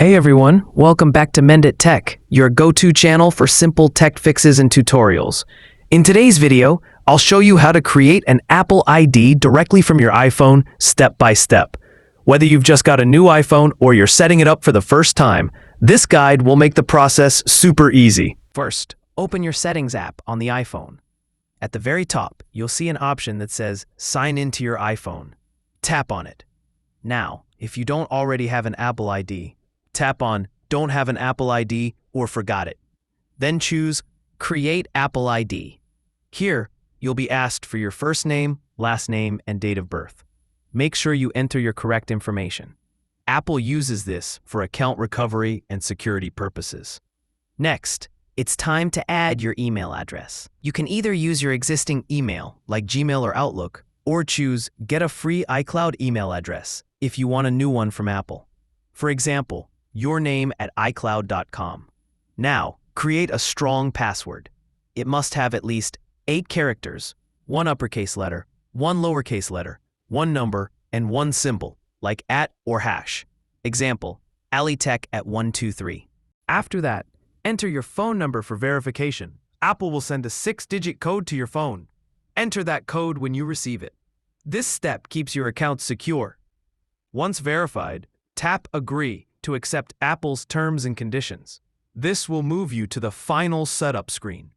Hey everyone, welcome back to MendIt Tech, your go-to channel for simple tech fixes and tutorials. In today's video, I'll show you how to create an Apple ID directly from your iPhone step by step. Whether you've just got a new iPhone or you're setting it up for the first time, this guide will make the process super easy. First, open your Settings app on the iPhone. At the very top, you'll see an option that says Sign into your iPhone. Tap on it. Now, if you don't already have an Apple ID, tap on Don't have an Apple ID or Forgot it. Then choose Create Apple ID. Here, you'll be asked for your first name, last name, and date of birth. Make sure you enter your correct information. Apple uses this for account recovery and security purposes. Next, it's time to add your email address. You can either use your existing email, like Gmail or Outlook, or choose Get a free iCloud email address if you want a new one from Apple. For example, your name at iCloud.com. Now, create a strong password. It must have at least 8 characters, 1 uppercase letter, 1 lowercase letter, 1 number, and 1 symbol, like @ or hash. Example, alitech at 123. After that, enter your phone number for verification. Apple will send a 6-digit code to your phone. Enter that code when you receive it. This step keeps your account secure. Once verified, tap Agree to accept Apple's terms and conditions. This will move you to the final setup screen.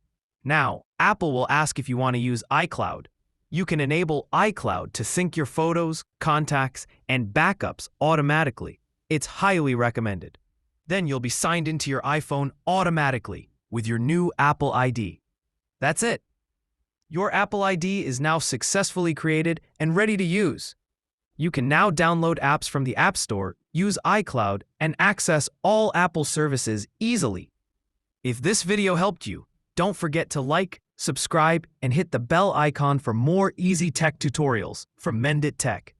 Now, Apple will ask if you want to use iCloud. You can enable iCloud to sync your photos, contacts, and backups automatically. It's highly recommended. Then you'll be signed into your iPhone automatically with your new Apple ID. That's it. Your Apple ID is now successfully created and ready to use. You can now download apps from the App Store, use iCloud, and access all Apple services easily. If this video helped you, don't forget to like, subscribe, and hit the bell icon for more easy tech tutorials from MendIt Tech.